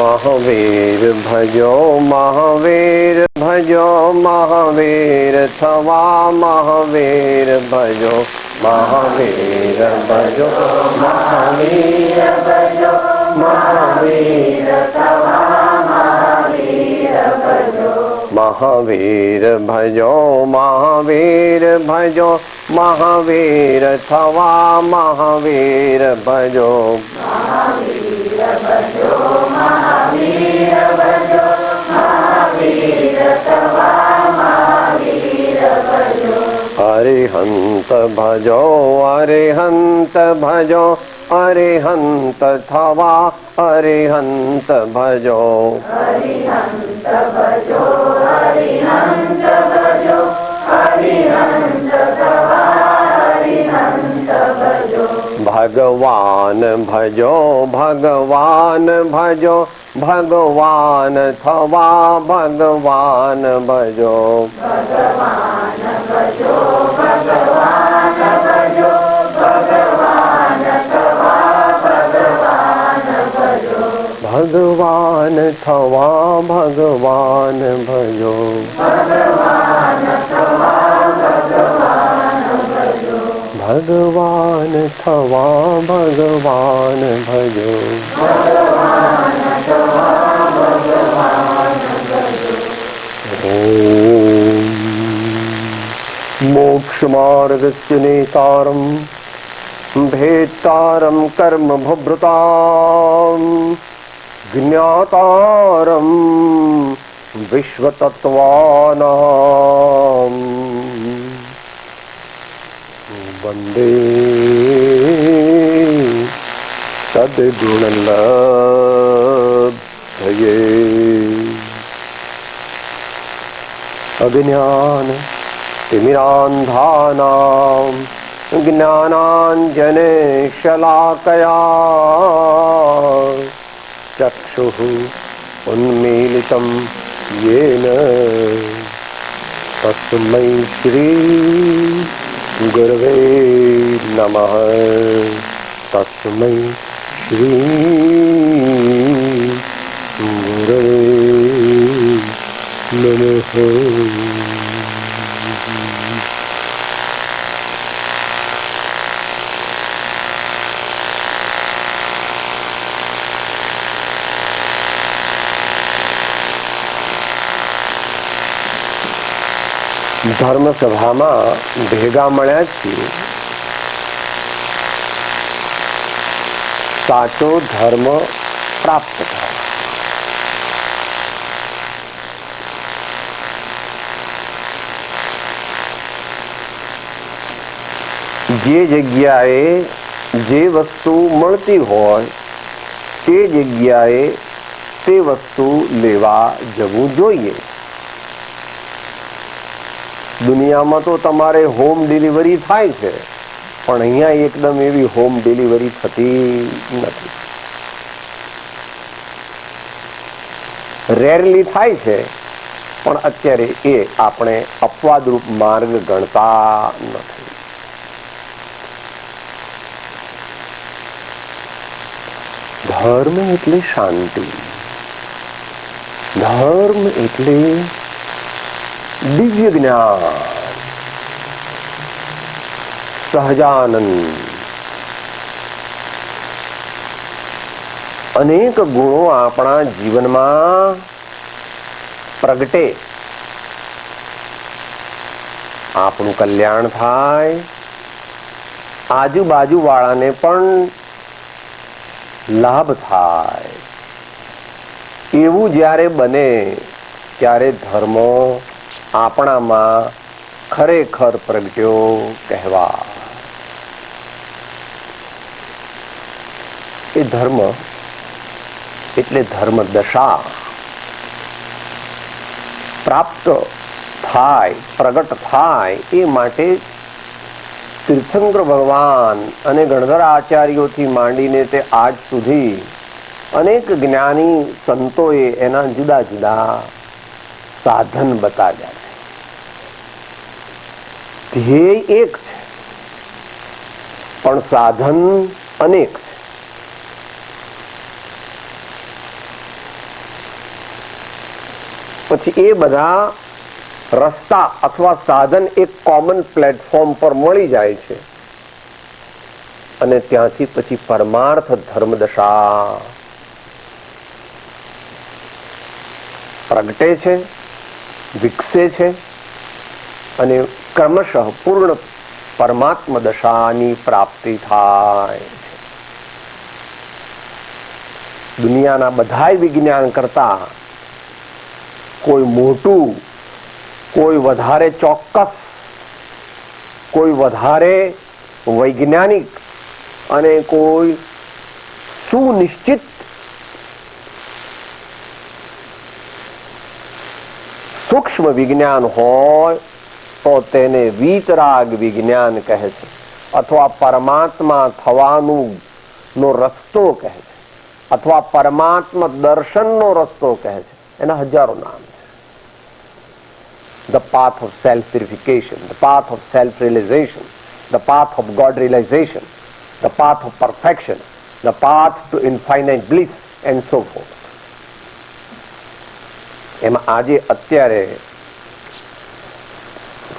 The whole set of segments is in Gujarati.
મહાવીર ભજો મહાવીર ભજો મહાવીર થવા મહાવીર ભજો મહાવીર ભજો મહાવીર ભજો મહાવીર થવા મહાવીર ભજો મહાવીર ભજો મહાવીર ભજો મહાવીર થવા મહાવીર ભજો અરિહંત ભજો અરિહંત ભજો અરિહંત થવા અરિહંત ભજો અરિહંત ભજો અરિહંત ભજો અરિહંત થવા અરિહંત ભજો ભગવાન ભજો ભગવાન ભજો ભગવાન થવા ભગવાન ભજો ભગવાન ભજો ભગવાન ભજો ભગવાન થવા ભગવાન ભજો ભગવાન થવા ભગવાન ભજો ભગવાન થવા ભગવાન ભજો ભગવાન થવા ભગવાન ભજો ભગવાન થવા ભગવાન ભજો ઓમ મોક્ષ માર્ગસ્ય નેતારમ ભેતારમ કર્મ ભભૃતામ જ્ઞાતારમ વિશ્વતત્વાનામ વંદે સદ્ગુણલબ્ધયે અજ્ઞાન તિમિરાંધાનામ જ્ઞાનાંજને શલાકયા ચક્ષુઃ ઉન્મીલિतं येन તસ્मै શ્રી ગુરવે નમઃ તસ્मै શ્રી ગુરવે નમઃ. ધર્મ સભામાં ભેગા મળ્યા છીએ સાચો ધર્મ પ્રાપ્ત થાય. જે જગ્યાએ જે વસ્તુ મળતી હોય તે જગ્યાએ તે વસ્તુ લેવા જવું જોઈએ. દુનિયામાં તો તમારે હોમ ડિલિવરી થાય છે, પણ અહીંયા એકદમ એવી હોમ ડિલિવરી થતી નથી. રેરલી થાય છે, પણ અત્યારે એ આપણે અપવાદરૂપ માર્ગ ગણતા નથી. ધર્મ એટલે શાંતિ, ધર્મ એટલે દિવ્ય જ્ઞાન, સહજાનંદ, અનેક ગુણો આપણા જીવનમાં પ્રગટે, આપણું કલ્યાણ થાય, આજુબાજુ વાળાને પણ લાભ થાય. એવું જ્યારે બને ત્યારે ધર્મ આપણામાં ખરેખર પ્રગટ્યો કહેવા. એ ધર્મ એટલે ધર્મ દશા પ્રાપ્ત થાય, પ્રગટ થાય. એ માટે તીર્થંકર ભગવાન અને ગણધર આચાર્યોથી માંડીને તે આજ સુધી અનેક જ્ઞાની સંતોએ એના જુદા જુદા સાધન બતાવ્યા છે. ધ્યેય એક છે, પણ સાધન અનેક છે. પછી એ બધા રસ્તા અથવા સાધન એક કોમન પ્લેટફોર્મ પર મળી જાય છે અને ત્યાંથી પછી પરમાર્થ ધર્મદશા પ્રગટે છે, વિકસે છે અને ક્રમશઃ પૂર્ણ પરમાત્મ દશાની પ્રાપ્તિ થાય છે. દુનિયાના બધાય વિજ્ઞાન કરતા કોઈ મોટું, કોઈ વધારે ચોક્કસ, કોઈ વધારે વૈજ્ઞાનિક અને કોઈ સુનિશ્ચિત સૂક્ષ્મ વિજ્ઞાન હોય તો તેને વીતરાગ વિજ્ઞાન કહે છે અથવા પરમાત્મા થવાનું નો રસ્તો કહે છે અથવા પરમાત્મા દર્શનનો રસ્તો કહે છે. એના હજારો નામ છે. The path of self-purification, the path of self-realization, the path of God realization, the path of perfection, the path to infinite bliss and so forth. એમાં આજે અત્યારે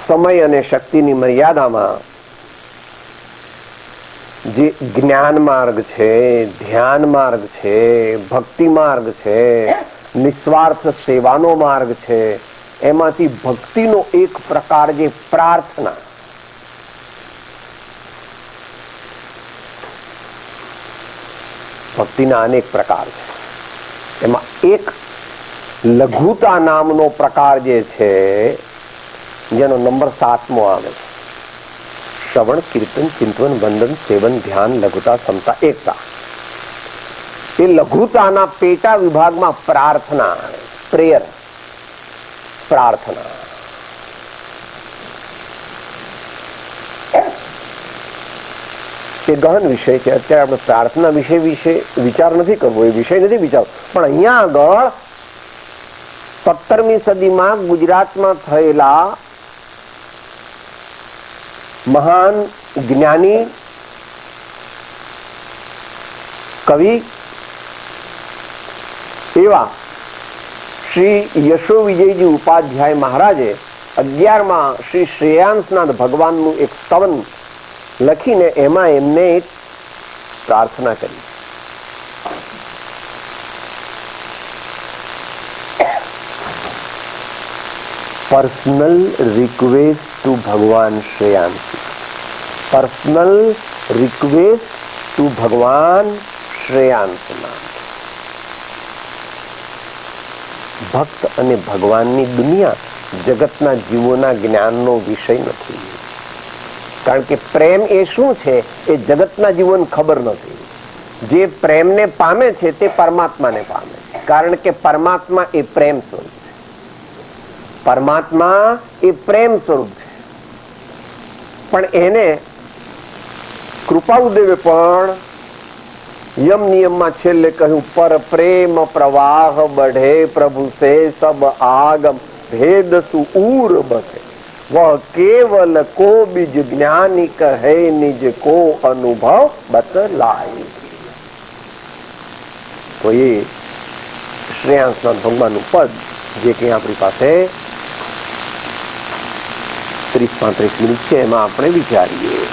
સમય અને શક્તિની મર્યાદામાં જે જ્ઞાન માર્ગ છે, ધ્યાન માર્ગ છે, ભક્તિ માર્ગ છે, નિસ્વાર્થ સેવાનો માર્ગ છે, એમાંથી ભક્તિનો એક પ્રકાર જે પ્રાર્થના, ભક્તિના અનેક પ્રકાર છે, એમાં એક લઘુતા નામનો પ્રકાર જે છે જેનો નંબર 7મો આવે છે. શ્રવણ, કીર્તન, ચિંતન, વંદન, સેવન, ધ્યાન, લઘુતા, સમતા, એકતા. એ લઘુતાના પેટા વિભાગમાં પ્રાર્થના, પ્રેયર, પ્રાર્થના. એ ગહન વિષય છે. અત્યારે આપણે પ્રાર્થના વિશે વિચાર નથી કરવો, એ વિષય નથી વિચારવો. પણ અહીંયા આગળ 17મી સદીમાં ગુજરાતમાં થયેલા મહાન જ્ઞાની કવિ એવા શ્રી યશો વિજયજી ઉપાધ્યાય મહારાજે 11માં શ્રી શ્રેયાંસનાથ ભગવાનનું એક સ્તવન લખીને એમાં એમને એક પ્રાર્થના કરી. પર્સનલ રિક્વેસ્ટ ટુ ભગવાન શ્રેયાંસી. પર્સનલ રિક્વેસ્ટ ટુ ભગવાન શ્રેયાંસનાથ. ભક્ત અને ભગવાનની દુનિયા જગતના જીવોના જ્ઞાનનો વિષય નથી. કારણ કે પ્રેમ એ શું છે એ જગતના જીવોને ખબર નથી. જે પ્રેમને પામે છે તે પરમાત્માને પામે છે. કારણ કે પરમાત્મા એ પ્રેમ સ્વરૂપ છે. પરમાત્મા એ પ્રેમ સ્વરૂપ છે. પણ એને કૃપાઉદેવે પણ યમ નિયમમાં છેલ્લે કહ્યું, પર પ્રેમ પ્રવાહ બઢે પ્રભુ સે સબ આગમ ભેદ સુર બસે વહ કેવલ કો બીજ જ્ઞાની કહે નિજ કો અનુભવ બતલાય. તો એ શ્રેયાંસનાથ ભગવાનનું પદ જે કંઈ આપણી પાસે 30-35 મિનિટ છે એમાં આપણે વિચારીએ.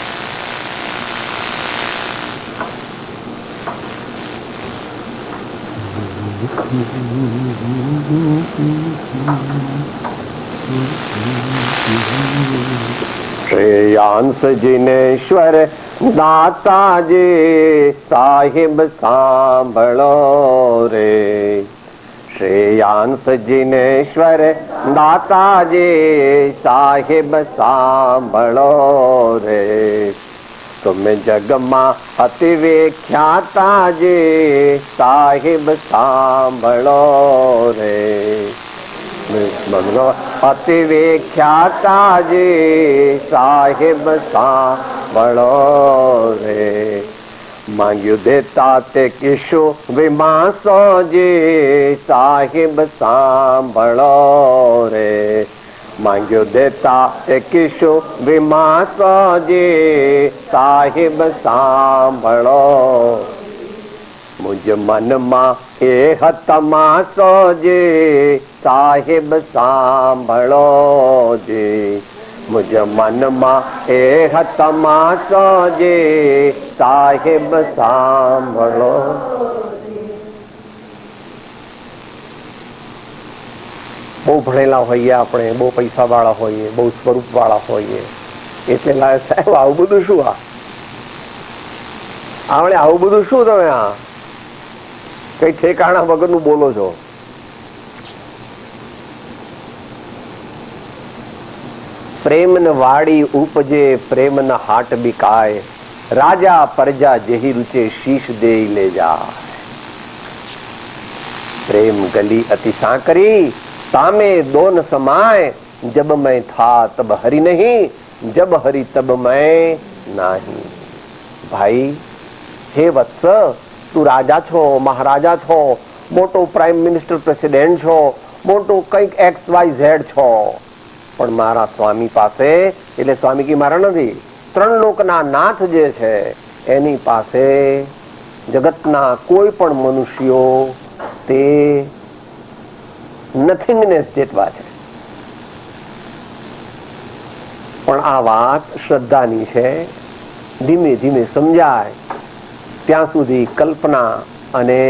શ્રેયાંસ જીનેશ્વર દાતાજે સાહેબ સાંભળો રે. શ્રેયાંસ જીનેશ્વર દાતાજે સાહેબ સાંભળો રે. તમે જગમાં અતિ વિખ્યાતા જે સાહેબ સાંભળો રે. અતિ વિખ્યાતા જે સાહેબ સાંભળો રે. માંગ્યું દેતા તે કિશો વિમાસો જે સાહેબ સાંભળો રે. માંગ્યો દેતા તે કિશો વિમાસો જે સાહેબ સાંભળો. મુજ મુજ મનમાં એ તમાસો જે સાહેબ સાંભળો જે, મુજ મનમાં એ તમાસો જે સાહેબ સાંભળો. બહુ ભણેલા હોઈએ આપણે, બહુ પૈસા વાળા હોઈએ, બહુ સ્વરૂપ વાળા હોઈએ, એટલે લાગે સાહેબ આવું બધું શું, આવડે આવું બધું શું તમે આ કઈ ઠેકાણા વગરનું બોલો છો. પ્રેમન વાડી ઉપજે પ્રેમના હાટ બિકાય, રાજા પરજા જેહી રૂચે શીશ દે લે જાય. પ્રેમ ગલી અતિ સાંકરી સામે દોન સમાય, જબ મેં થા તબ હરી નહીં, જબ હરી તબ મેં નહીં. ભાઈ હે વત્સ, તું રાજા છો, મહારાજા છો, મોટો પ્રાઇમ મિનિસ્ટર પ્રેસિડેન્ટ છો, મોટું કંઈક XYZ છો, પણ મારા સ્વામી પાસે, એટલે સ્વામી કી મારા નથી, ત્રણ લોકના નાથ જે છે એની પાસે જગતના કોઈ પણ મનુષ્યો તે નથિંગનેસ જેટલા છે. પણ આ વાત શ્રદ્ધાની છે, ધીમે ધીમે સમજાય ત્યાં સુધી કલ્પના અને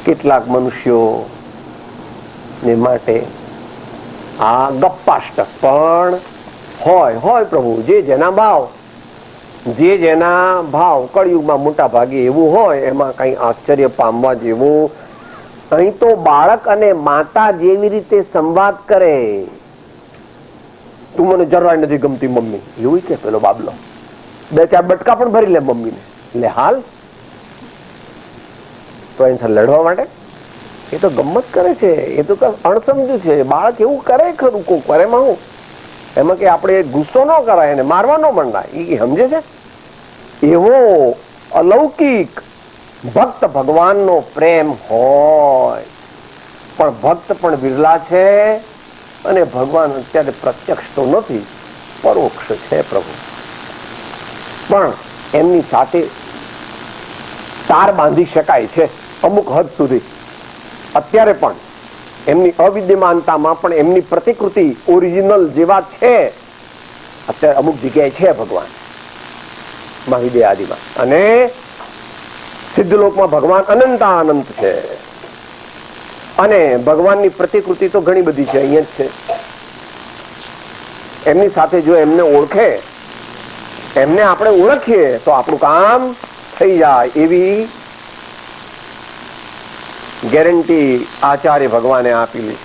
કેટલાક મનુષ્યો ને માટે આ ગપ્પાષ્ટક પણ હોય પ્રભુ, જે જેના ભાવ, જે જેના ભાવ કળિયુગમાં મોટા ભાગે એવું હોય, એમાં કઈ આશ્ચર્ય પામવા જેવું. અહીં તો બાળક અને માતા જેવી રીતે સંવાદ કરે, તું મને જરાય નથી ગમતી મમ્મી, એવું કે પેલો બાબલો બે ચાર બટકા પણ ભરી લે મમ્મીને, લે હાલ તો એની સાથે લડવા માટે. એ તો ગમત કરે છે, એ તો અણસમજુ છે. બાળક એવું કરે ખરું કોક વાર, એમાં હું, એમાં કે આપણે ગુસ્સો ન કરાય, એને મારવા ન મંડાય, એ સમજે છે. એવો અલૌકિક ભક્ત ભગવાનનો પ્રેમ હોય, પણ ભક્ત પણ વિરલા છે, અને ભગવાન અત્યારે પ્રત્યક્ષ તો નથી, પરોક્ષ છે પ્રભુ. પણ એમની સાથે તાર બાંધી શકાય છે અમુક હદ સુધી. અત્યારે પણ એમની અવિદ્યમાનતામાં પણ એમની પ્રતિકૃતિ ઓરિજિનલ જેવા છે અત્યારે અમુક જગ્યાએ છે ભગવાન મહાવિદ્ય આદિમાં, અને સિદ્ધલોકમાં ભગવાન અનંતાનંત છે, અને ભગવાનની પ્રતિકૃતિ તો ઘણી બધી છે, અહીંયા જ છે. એમની સાથે જો એમને ઓળખે, એમને આપણે ઓળખીએ તો આપણું કામ થઈ જાય, એવી ગેરંટી આચાર્ય ભગવાને આપેલી.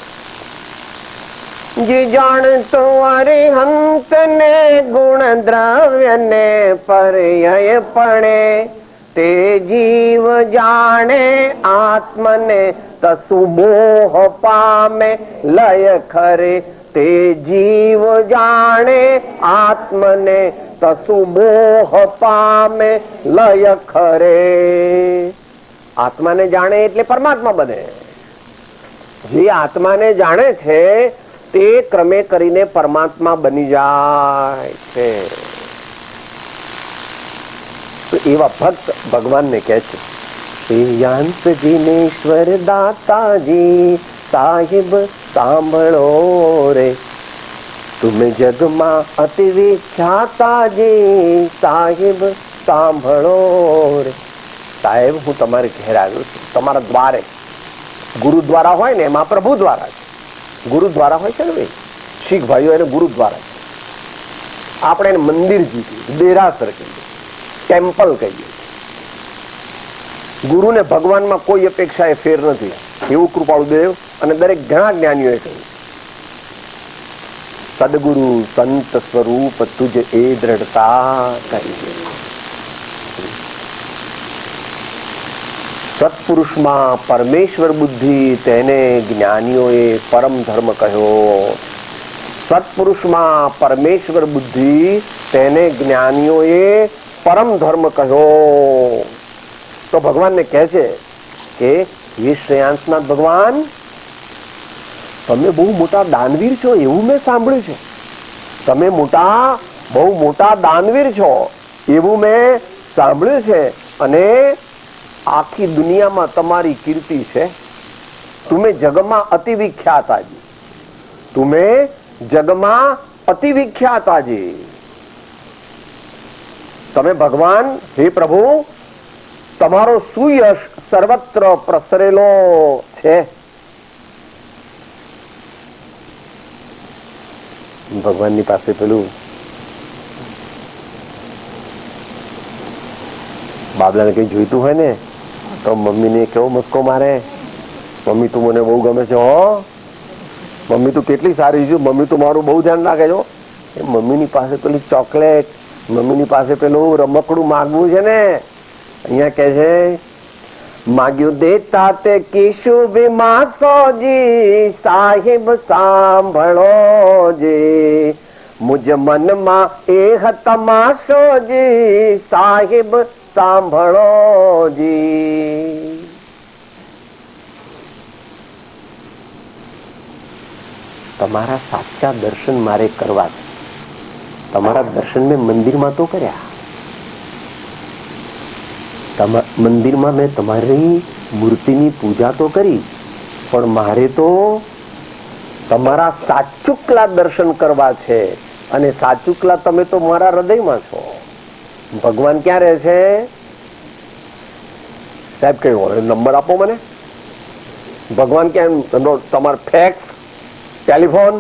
જે જાણતો અરિહંત ને ગુણ દ્રવ્ય ને પર્યય પણે, તે જીવ જાણે આત્મને તસુ મોહ પામે લય ખરે. તે જીવ જાણે આત્મને તસુ મોહ પામે લય ખરે. આત્માને જાણે એટલે પરમાત્મા બને. જે આત્માને જાણે છે તે ક્રમે કરીને પરમાત્મા બની જાય છે. તો એવા ભક્ત ભગવાનને કહે છે, શ્રેયાંત દિનેશ્વર દાતાજી સાહિબ સાંભળો રે, તુમે જગમાં અતિ વિખ્યાતાજી સાહિબ સાંભળો રે. સાહેબ હું તમારે ઘેર આવ્યો છું, તમારા દ્વારે. ગુરુદ્વારા હોય ને એમાં પ્રભુ દ્વારા છે, ગુરુદ્વારા હોય છે ને ભાઈ, શીખ ભાઈઓ એને ગુરુદ્વારા છે, આપણે એને મંદિર કહીએ, દેરાસર કહીએ, ટેમ્પલ કહીએ. ગુરુને ભગવાનમાં કોઈ અપેક્ષા એ ફેર નથી, એવું કૃપાળુદેવ અને દરેક ઘણા જ્ઞાનીઓએ કહ્યું. સદગુરુ સંત સ્વરૂપ તુજ એ દ્રઢતા કહીએ. સત્પુરુષમાં પરમેશ્વર બુદ્ધિ, તેને જ્ઞાનીઓએ પરમ ધર્મ કહ્યો. સત્પુરુષમાં પરમેશ્વર બુદ્ધિ, તેને જ્ઞાનીઓએ પરમ ધર્મ કહ્યો. તો ભગવાનને કહે છે કે હે શ્રેયાંશનાથ ભગવાન, તમે બહુ મોટા દાનવીર છો એવું મેં સાંભળ્યું છે. તમે બહુ મોટા દાનવીર છો એવું મેં સાંભળ્યું છે, અને આખી દુનિયામાં તમારી કીર્તિ છે. તુમે જગમાં અતિ વિખ્યાતાજી, તુમે જગમાં અતિ વિખ્યાતાજી. તમે ભગવાન, હે પ્રભુ, તમારો સુયશ સર્વત્ર પ્રસરેલો છે. ભગવાનની પાસે પેલું બાબલાને કઈ જોઈતું હોય ને તો મમ્મીને કેવો મસ્કો મારે, મમ્મી તું મને બહુ ગમે છે, હો મમ્મી તું કેટલી સારી છે, મમ્મી તું મારું બહુ ધ્યાન રાખે છો. એ મમ્મીની પાસે પેલી ચોકલેટ, મમ્મીની પાસે પેલું રમકડું માંગવું છે ને, અહીંયા કે છે માગ્યું દેતા તે કિશુ વિમાસોજી, સાહેબ સાંભળોજી, મુજ મનમાં એહ તમાશોજી, સાહેબ સાંભળોજી. તમારા સાચા દર્શન મારે કરવા છે. તમારા દર્શન મેં મંદિરમાં તો કર્યા, મંદિરમાં મેં તમારી મૂર્તિની પૂજા તો કરી, પણ મારે તો તમારા સાચુકલા દર્શન કરવા છે. અને સાચુકલા તમે તો મારા હૃદયમાં છો. ભગવાન ક્યાં રહે છે સાહેબ? કયો નંબર આપો મને. ભગવાન ક્યાં? તમારો fax, telephone,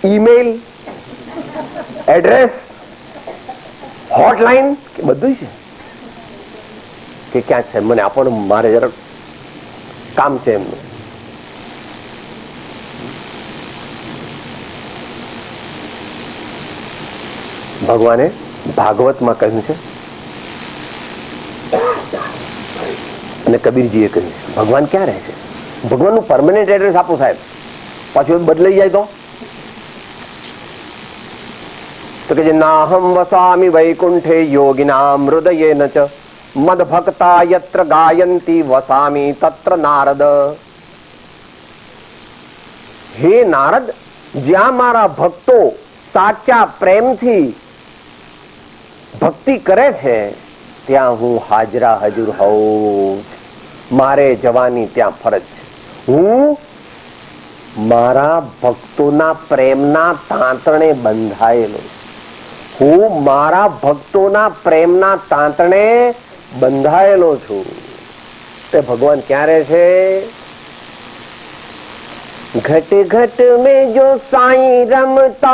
email, address, hotline બધું છે કે ક્યાં છે? મને આપો ને, મારે જરા કામ છે એમનું. ભગવાને ભાગવતમાં કહ્યું છે અને કબીરજીએ કહ્યું છે. ભગવાન ક્યાં રહે છે? ભગવાનનું પરમેનન્ટ એડ્રેસ આપો સાહેબ, પાછું બદલાઈ જાય તો કે નાહમ વસામી વૈકુંઠે યોગિનામ હૃદયે ન ચ મદ ભક્તા યત્ર ગાયંતી વસામી તત્ર નારદ. હે નારદ, જ્યાં મારા ભક્તો સાચા પ્રેમથી ભક્તિ કરે છે ત્યાં હું હાજરા હજુર હોઉં. મારે જવાની ત્યાં ફરજ છે. હું મારા ભક્તોના પ્રેમના તાંતણે બંધાયેલો છું. હું મારા ભક્તોના પ્રેમના તાંતણે બંધાયેલો છું. તે ભગવાન ક્યાં રહે છે? घट घट में जो साईं रमता,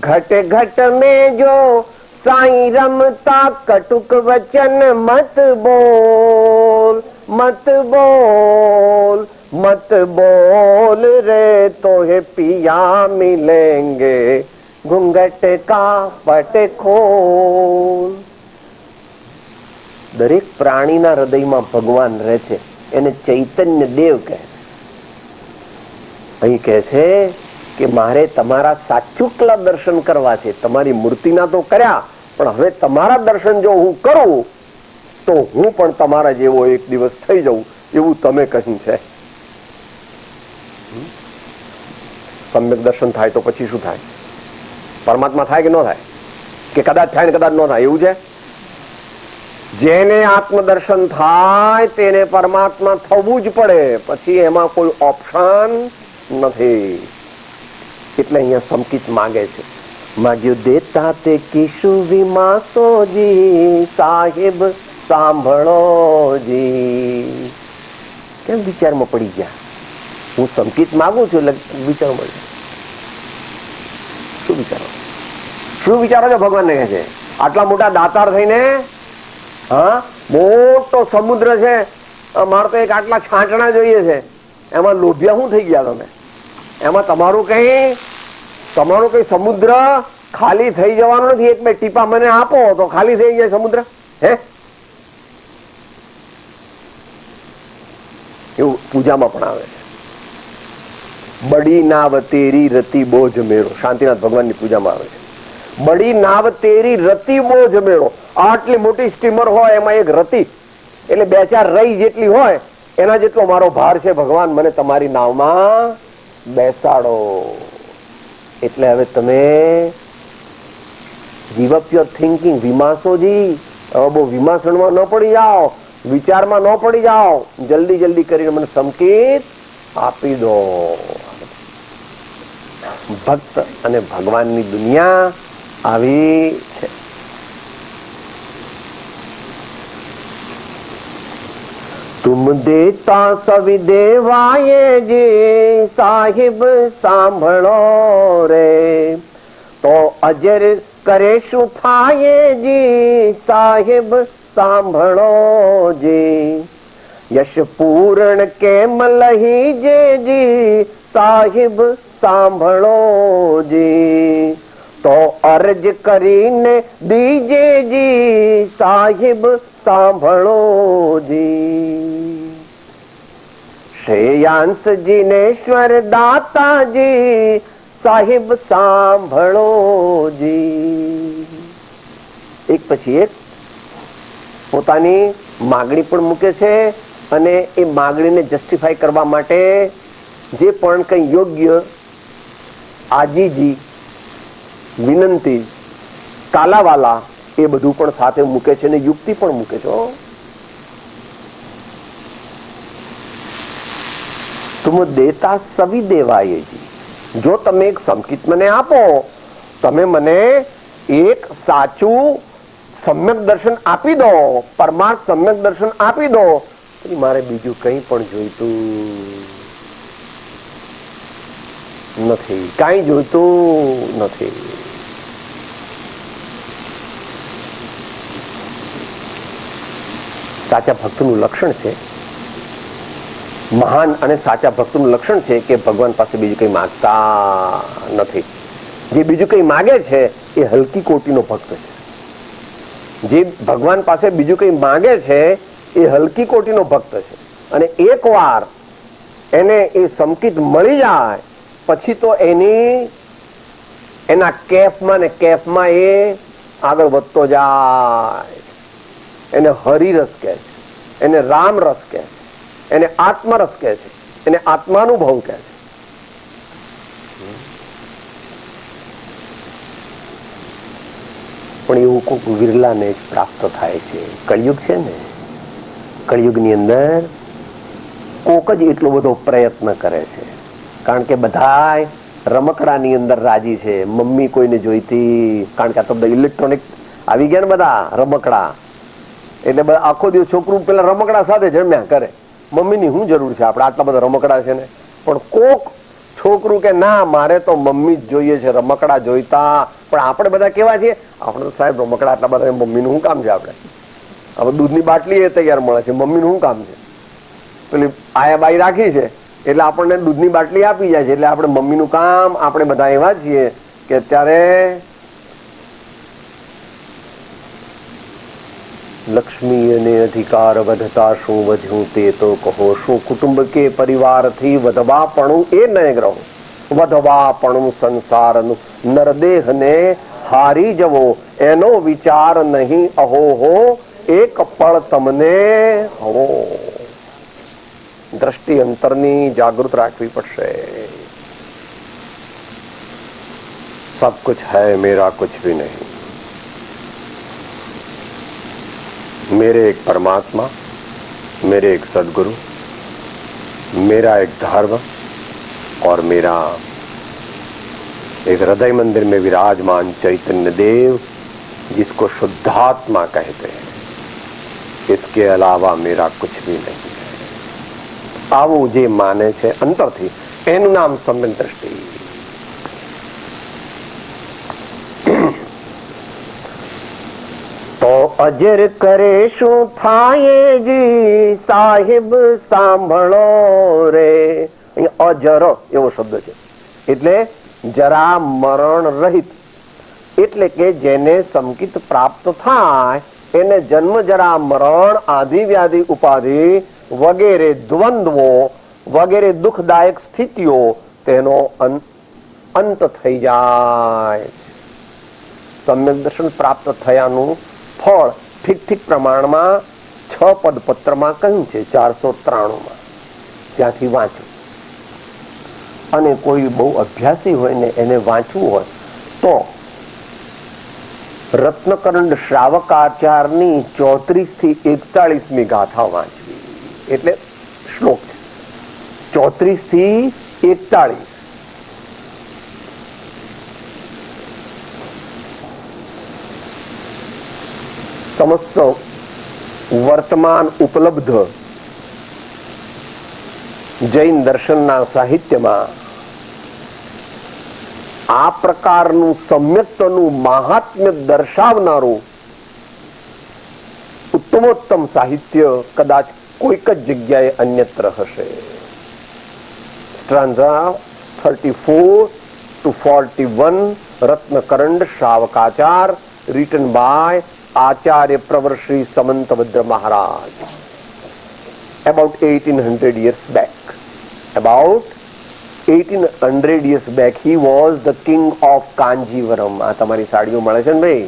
घट घट में जो साईं रमता, कटुक वचन मत बोल, मत बोल, मत बोल रे, तो हे पिया मिलेंगे घूंघट का पट खोल. દરેક પ્રાણીના હૃદયમાં ભગવાન રહે છે, એને ચૈતન્ય દેવ કહે છે. અહીં કહે છે કે મારે તમારા સાચુકલા દર્શન કરવા છે. તમારી મૂર્તિના તો કર્યા, પણ હવે તમારા દર્શન જો હું કરું તો હું પણ તમારા જેવો એક દિવસ થઈ જાઉં, એવું તમે કહ્યું છે. સમ્યક દર્શન થાય તો પછી શું થાય? પરમાત્મા થાય કે ન થાય? કે કદાચ થાય ને કદાચ ન થાય, એવું છે? જેને આત્મદર્શન થાય તેને પરમાત્મા થવું જ પડે, પછી એમાં કોઈ ઓપ્શન નથી. એટલે અહીંયા સંકિત માંગે છે, માગ્યું દેતા તે કિશુ વિમાસોજી, સાહેબ સાંભળોજી. કેમ વિચારમાં પડી ગયા? હું સંકિત માંગુ છું એટલે વિચારો મળે. શું વિચારો? શું વિચારો છો? ભગવાનને કહે છે આટલા મોટા દાતાર થઈને, હા મોટો સમુદ્ર છે, મારે તો એક આટલા છાંટણા જોઈએ છે, એમાં લોભિયા શું થઈ ગયા તમે? એમાં તમારું કઈ સમુદ્ર ખાલી થઈ જવાનું નથી. એક બે ટીપા મને આપો તો ખાલી થઈ જાય સમુદ્ર. હે એવું પૂજામાં પણ આવે છે. બડી નાવ તેરી રતિ બોજ મેળો, શાંતિનાથ ભગવાનની પૂજામાં આવે છે. બડી નાવ તેરી રતિ બોજ મેળો. આટલી મોટી સ્ટીમર હોય એમાં એક રતિ એટલે 2-4 રઈ જેટલી હોય એના જેટલો મારો ભાર છે. ભગવાન મને તમારી નાવમાં બેસાડો. એટલે હવે તમે ગીવ અપ યોર થિંકિંગ. વિમાસોજી, હવે બહુ વિમાસણમાં ન પડી જાઓ. વિચારમાં ન પડી જાઓ, જલ્દી જલ્દી કરીને મને સંકેત આપી દો. ભક્ત અને ભગવાનની દુનિયા આવી છે. तुम देता सभी देवाये जी साहिब सांभळो रे, तो अजर करे शू थाये जी साहिब सांभळो जी. यश पूर्ण केम लहीजे जी साहिब सांभळो जी. तो अर्ज કરીને દીજે જી સાહિબ सांभळो जी. श्रेयांस जिनेश्वर दाता जी साहिब सांभळो जी. એક પછી એક પોતાની માગણી પણ મૂકે છે અને એ માગણીને જસ્ટિફાઈ કરવા માટે જે પણ કંઈ યોગ્ય આજીજી, વિનંતી, કાલાવાલા એ બધું પણ સાથે મૂકે છે અને યુક્તિ પણ મૂકે છે. તુમ દેતા સવી દેવાય જી, જો તમે એક સંકેત મને આપો, તમે મને એક સાચું સમ્યક દર્શન આપી દો, પરમાર્થ સમ્યક દર્શન આપી દો, પછી મારે બીજું કંઈ પણ જોઈતું નથી, કાંઈ જોઈતું નથી. સાચા ભક્તનું લક્ષણ છે, મહાન અને સાચા ભક્તનું લક્ષણ છે કે ભગવાન પાસે બીજું કંઈ માંગતા નથી. જે બીજું કંઈ માગે છે એ હલકી કોટીનો ભક્ત છે. જે ભગવાન પાસે બીજું કંઈ માગે છે એ હલકી કોટીનો ભક્ત છે. અને એકવાર એને એ સંકેત મળી જાય પછી તો એના કેફમાં ને કેફમાં એ આગળ વધતો જાય. એને હરિરસ કહે છે, એને રામ રસ કહે છે, એને આત્મરસ કહે છે, એને આત્માનુભવ કહે છે. પણ એવું કોઈક વિરલાને જ પ્રાપ્ત થાય છે. કળિયુગ છે ને, કળિયુગની અંદર કોક જ એટલો બધો પ્રયત્ન કરે છે, કારણ કે બધા રમકડાની અંદર રાજી છે. મમ્મી કોઈને જોઈતી, કારણ કે આ તો બધા ઇલેક્ટ્રોનિક આવી ગયા ને બધા રમકડા, એટલે બધા આખો દિવસ છોકરું પેલા રમકડા સાથે જમ્યા કરે. મમ્મીની શું જરૂર છે, આપણે આટલા બધા રમકડા છે ને. પણ કોક છોકરું કે ના મારે તો મમ્મી જ જોઈએ છે, રમકડા જોઈતા. પણ આપણે બધા કેવા છીએ, આપણે તો સાહેબ રમકડા આટલા બધા, મમ્મીનું શું કામ છે? આપણે હવે દૂધની બાટલી એ તૈયાર મળે છે, મમ્મીનું શું કામ છે? પેલી આયા બાઈ રાખી છે એટલે આપણને દૂધની બાટલી આપી જાય છે, એટલે આપણે મમ્મીનું કામ. આપણે બધા એવા છીએ કે અત્યારે લક્ષ્મી અને અધિકાર વધતા શું વધ્યું તે તો કહો, શું કુટુંબ કે પરિવારથી વધવાપણું એ નય ગ્રહો, વધવાપણું સંસારનું નરદેહને હારી જવો એનો વિચાર નહીં અહો હો, એક પળ તમને હવો. દ્રષ્ટિ અંતરની જાગૃત રાખવી પડશે. સબ કુછ હૈ મેરા કુછ ભી નહીં. मेरे एक परमात्मा, मेरे एक सदगुरु, मेरा एक धर्म और मेरा एक हृदय मंदिर में विराजमान चैतन्य देव जिसको शुद्धात्मा कहते हैं, इसके अलावा मेरा कुछ भी नहीं है. આવું જે માને છે અંતરથી, એનું નામ સમ્યક દ્રષ્ટિ. તો અજર કરે શું થાય જી સાહિબ સાંભળો રે. અહીંયા અજર એવો શબ્દ છે, એટલે જરા મરણ રહિત, એટલે કે જેને સંકિત પ્રાપ્ત થાય એને જન્મ જરા મરણ આદિ વ્યાધિ ઉપાધિ વગેરે દ્વંદ્વો વગેરે દુઃખદાયક સ્થિતિઓ તેનો અંત થઈ જાય. સમ્યક દર્શન પ્રાપ્ત થયાનું ફળ ઠીક ઠીક પ્રમાણમાં 6 પદપત્રમાં કહ્યું છે, 493માં. ત્યાંથી વાંચો. અને કોઈ બહુ અભ્યાસી હોય ને એને વાંચવું હોય તો રત્નકરંડ શ્રાવકાચારની 34 થી 41મી ગાથા વાંચવી. એટલે શ્લોક છે 34 થી 41. સમસ્ત વર્તમાન ઉપલબ્ધ જૈન દર્શનના સાહિત્યમાં આ પ્રકારનું સમ્યક્તનું મહાત્મ્ય દર્શાવનારું ઉત્તમોત્તમ સાહિત્ય કદાચ કોઈક જ જગ્યાએ અન્યત્ર હશે. Strandzha 34 to 41 રત્નકરંડ શ્રાવકાચાર, written by Acharya Pravar Sri Samantabhadra Maharaj about 1800 years back. About 1800 years back he was the king of Kanjivaram. આ તમારી સાડીઓ મળે છે ને ભાઈ,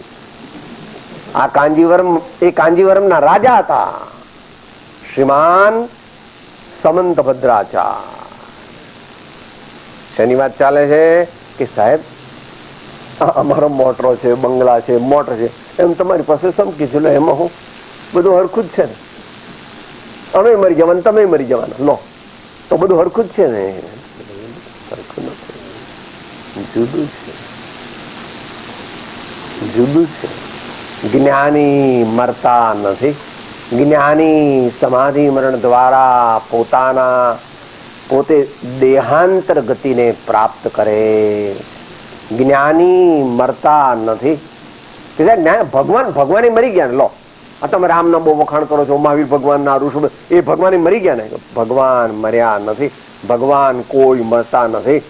આ કાંજીવરમ ના રાજા હતા શ્રીમાન સમંતભદ્રાચાર્ય. શેની વાત ચાલે છે કે સાહેબ અમારો મોટરો છે, બંગલા છે, મોટર છે, એમ તમારી પાસે સમકી છે, એમાં હું બધું હરખું જ છે ને, અમે મરી જવાનું, તમે મરી જવાના, લો તો બધું હરખું જ છે ને. જુદું છે, જુદું છે. જ્ઞાની મરતા નથી. જ્ઞાની સમાધિ મરણ દ્વારા પોતે દેહાંતર ગતિને પ્રાપ્ત કરે. જ્ઞાની મરતા નથી. ભગવાન મરી ગયા ને, લો આ તમે રામના બહુ વખાણ કરો છો, મહાવીર ભગવાનના, ઋષભ, એ ભગવાન મરી ગયા ને. ભગવાન મર્યા નથી. ભગવાન કોઈ મરતા નથી.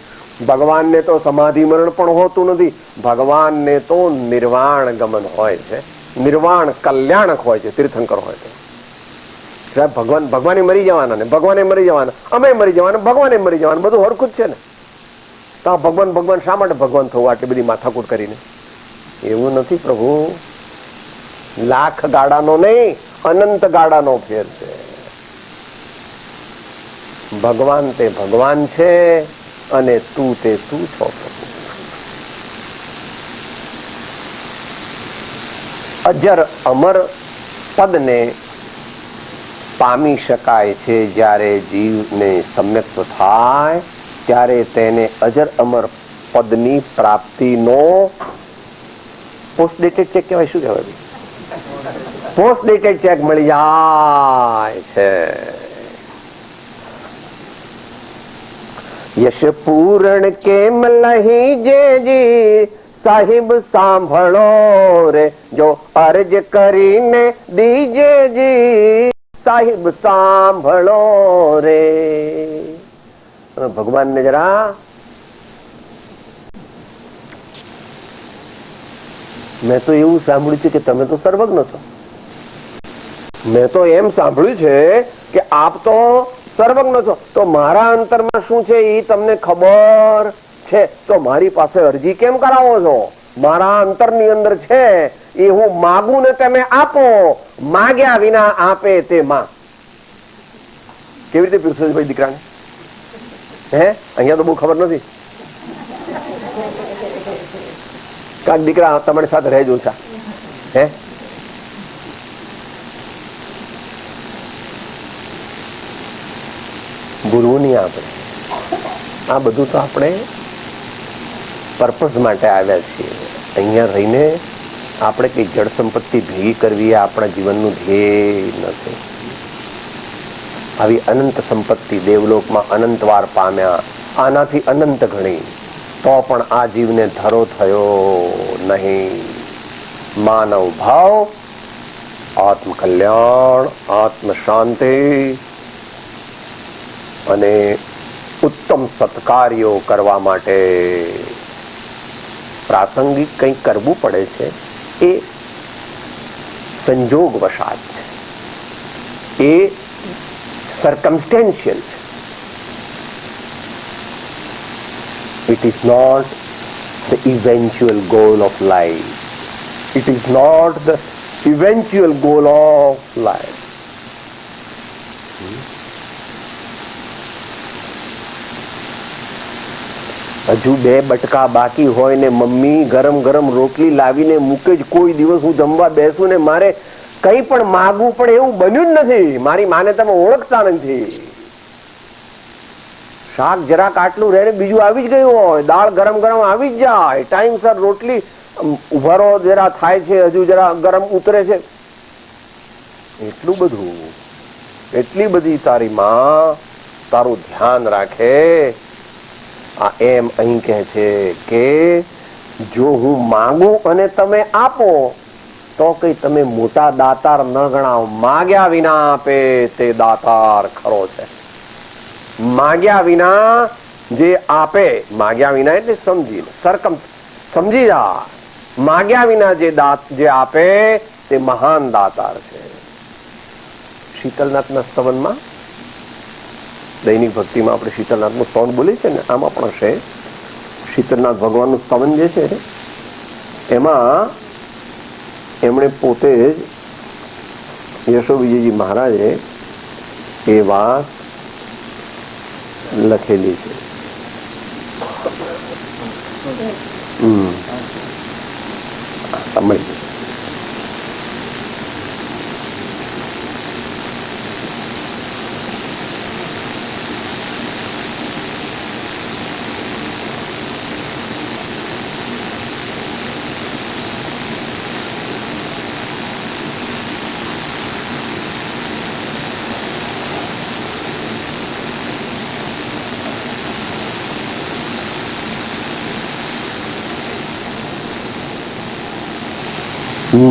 ભગવાનને તો સમાધિ મરણ પણ હોતું નથી. ભગવાનને તો નિર્વાણ ગમન હોય છે, નિર્વાણ કલ્યાણક હોય છે, તીર્થંકર હોય છે. ભગવાને મરી જવાના ને, ભગવાને મરી જવાના, અમે મરી જવાના, ભગવાને મરી જવાના, બધું હરખું જ છે ને. તો ભગવાન શા માટે ભગવાન થવું આટલી બધી માથાકૂટ કરીને? એવું નથી પ્રભુ. લાખ ગાડાનો નહીં, અનંત ગાડાનો ફેર છે. ભગવાન તે ભગવાન છે અને તું તે તું છો. અજર અમર પદને પામી શકાય છે જ્યારે જીવને સમ્યક્ત થાય, ત્યારે તેને અજર અમર પદની પ્રાપ્તિનો પોસ્ટ ડેટેડ ચેક કહેવાય. શું કહેવાય? પોસ્ટ ડેટેડ ચેક મળી જાય છે. યશ પૂરણ કેમ લહી જેજી સાહિબ સાંભળો રે, જો અરજ કરીને દીજે જી સાહિબ સાંભળો રે. ભગવાનને જરા મેં તો એવું સાંભળ્યું છે કે તમે તો સર્વજ્ઞ છો. મેં તો એમ સાંભળ્યું છે કે આપ તો સર્વજ્ઞ છો, તો મારા અંતરમાં શું છે એ તમને ખબર છે, તો મારી પાસે અરજી કેમ કરાવો છો? મારા અંતરની અંદર છે એ હું માગું ને તમે આપો, માગ્યા વિના આપે તે માં. કેવી રીતે પીરસો ભાઈ દીકરાને? હે અહીંયા તો બહુ ખબર નથી. કાંક દીકરા તમારી સાથે રહેજો છે. હે ભૂલવું નહીં આપણે. આ બધું તો આપણે પર્પઝ માટે આવ્યા છીએ. અહીંયા રહીને આપણે કઈ જળ સંપત્તિ ભેગી કરવી એ આપણા જીવનનું ધ્યેય નથી. આવી અનંત સંપત્તિ દેવલોકમાં અનંત વાર પામ્યા, આનાથી અનંત ગણી, તો પણ આ જીવને ધરો થયો નહીં. માનવ ભાવ, આત્મ કલ્યાણ, આત્મ શાંતિ અને ઉત્તમ સત્કાર્યો કરવા માટે પ્રાસંગિક કંઈક કરવું પડે છે. એ સંજોગ વશાત છે, એ circumstantial. It is not the eventual goal of life. It is not the eventual goal of life. હજુ 2 બટકા બાકી હોય ને મમ્મી ગરમ ગરમ રોટલી લાવીને મૂકે જ, કોઈ દિવસ હું જમવા બેસું ને મારે કંઈ પણ માગવું પણ એવું બન્યું જ નથી. મારી માને તમે ઓળખતા નથી. શાક જરાક આટલું રહે બીજું આવી જ ગયું હોય, દાળ ગરમ ગરમ આવી જ જાય, ટાઈમસર રોટલી ઉભારો જરા થાય છે, હજુ જરા ગરમ ઉતરે છે. એટલું બધું, એટલી બધી તારી માં તારું ધ્યાન રાખે. આ એમ અહીં કહે છે કે જો હું માંગુ અને તમે આપો તો કઈ તમે મોટા દાતાર ન ગણાવ. માગ્યા વિના આપે તે દાતાર ખરો છે. માગ્યા વિના જે આપે, માગ્યા વિના એટલે સમજીને સમજી જા, માગ્યા વિના જે આપે તે મહાન દાતાર છે. શીતલનાથના સ્તવનમાં, દૈનિક ભક્તિમાં આપણે શીતલનાથનું સ્તવન બોલીએ છીએ ને, આમાં પણ છે શીતલનાથ ભગવાનનું સ્તવન જે છે એમાં એમણે પોતે જ યશો વિજયજી મહારાજે એ વાત લખેલી છે. સમજ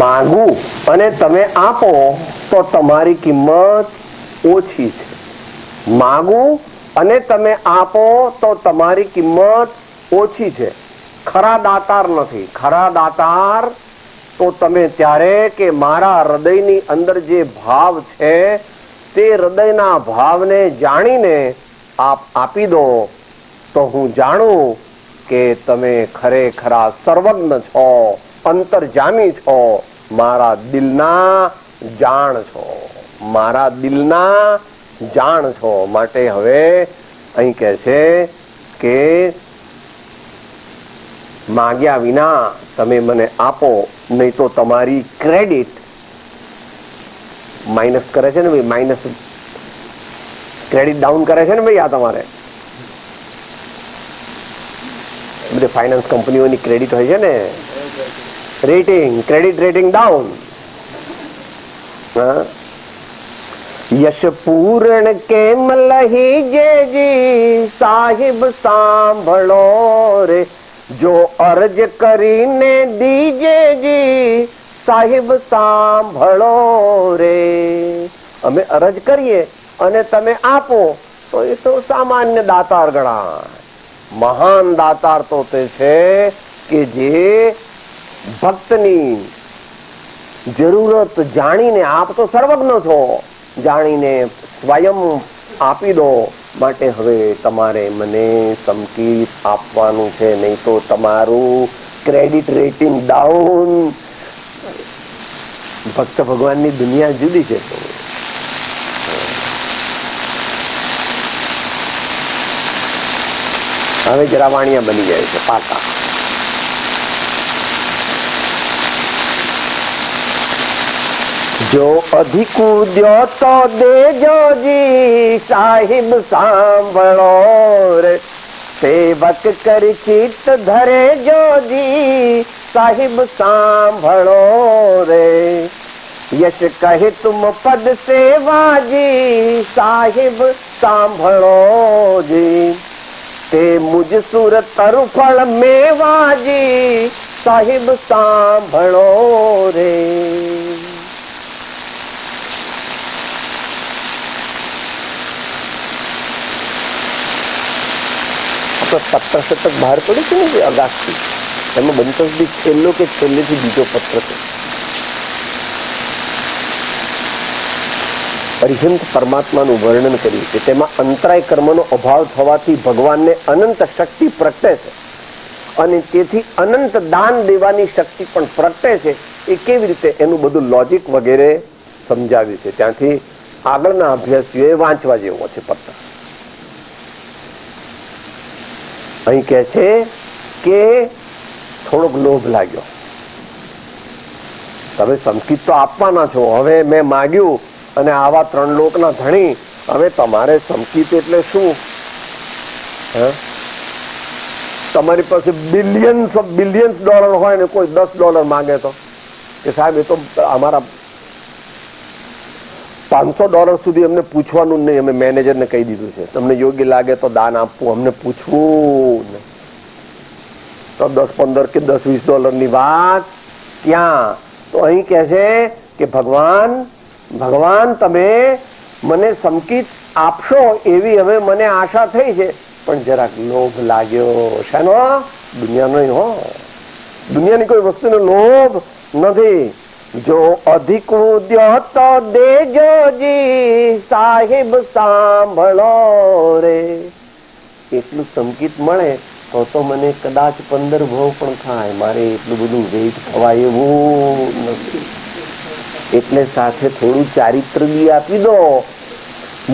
માગું અને તમે આપો તો તમારી કિંમત ઓછી છે. માગું અને તમે આપો તો તમારી કિંમત ઓછી છે. ખરા દાતાર નથી. ખરા દાતાર તો તમે ત્યારે કે મારા હૃદયની અંદર જે ભાવ છે તે હૃદયના ભાવને જાણીને આપી દો તો હું જાણું કે તમે ખરેખરા સર્વજ્ઞ છો, અંતર્જામી છો, મારા દિલના જાણ છો, મારા દિલના જાણ છો. માટે હવે અહીં કહે છે કે માગ્યા વિના તમે મને આપો, નહીં તો તમારી ક્રેડિટ માઇનસ કરે છે ને ભાઈ, માઇનસ ક્રેડિટ ડાઉન કરે છે ને ભાઈ. આ તમારે બધી ફાઇનાન્સ કંપનીઓની ક્રેડિટ હોય છે ને, રેટિંગ, ક્રેડિટ રેટિંગ ડાઉન. યશ પૂર્ણ કેમ લહી જેજી સાહિબ સાંભળો રે, જો અરજ કરીને દીજેજી સાહિબ સાંભળો રે. અમે અરજ કરીએ અને તમે આપો તો એ તો સામાન્ય દાતાર ગણાય. મહાન દાતાર તો તે છે કે જે ભક્તની જરૂરત જાણીને, આપ તો સર્વજ્ઞ છો, જાણીને સ્વયં આપી દો. માટે હવે તમારે મને સંકિત આપવાનું છે, નહીં તો તમારું ક્રેડિટ રેટિંગ ડાઉન. ભક્ત ભગવાનની દુનિયા જુદી છે. હવે જરા વાણિયા બની જાય છે પાકા. જો અધિકૂદ્યો તો દેજો જી સાહિબ સાંભળો રે, સેવક કરી ચિત્ત ધરે જોજી સાહિબ સાંભળો રે. યશ કહે તુમ પદ સેવાજી સાહિબ સાંભળો જી, તે મુજ સુર તરુ ફળ મેવાજી સાહિબ સાંભળો રે. પત્ર શતક બહાર પડે છે ને અગાસથી, એમાં બંતસથી છેલ્લો કે છેલ્લેથી બીજો પત્ર છે. અરિહંત પરમાત્માનું વર્ણન કર્યું છે. તેમાં અંતરાય કર્મનો અભાવ થવાથી ભગવાનને અનંત શક્તિ પ્રગટે છે અને તેથી અનંત દાન દેવાની શક્તિ પણ પ્રગટે છે. એ કેવી રીતે, એનું બધું લોજિક વગેરે સમજાવ્યું છે. ત્યાંથી આગળના અભ્યાસીઓએ વાંચવા જેવો છે પત્ર. અહીં કહે છે કે થોડોક લોભ લાગ્યો, તમે સંકિત તો આપવાના છો, હવે મેં માગ્યું અને આવા 3 લોકના ધણી, હવે તમારે સંકિત એટલે શું? તમારી પાસે બિલિયન્સ ઓફ બિલિયન્સ ડોલર હોય ને કોઈ $10 માંગે તો કે સાહેબ એ તો અમારા $500 સુધી અમને પૂછવાનું જ નહીં, અમે મેનેજરને કહી દીધું છે, તમને યોગ્ય લાગે તો દાન આપવું, અમને પૂછવું નહીં. તો 10-15 કે $10-20 વાત ક્યાં? તો અહીં કહે છે કે ભગવાન તમે મને સંકિત આપશો એવી હવે મને આશા થઈ છે, પણ જરાક લોભ લાગ્યો. શેનો? દુનિયાનો. હો, દુનિયાની કોઈ વસ્તુનો લોભ નથી. જો અધિક ઉદ્યો તો દેજો જી સાહેબ સાંભળો રે. એટલું સંકિત મળે તો મને કદાચ 15 ભવ પણ થાય, મારે એટલું બધું વેઇટ થવાય એવું નથી. એટલે સાથે થોડું ચારિત્ર બી આપી દો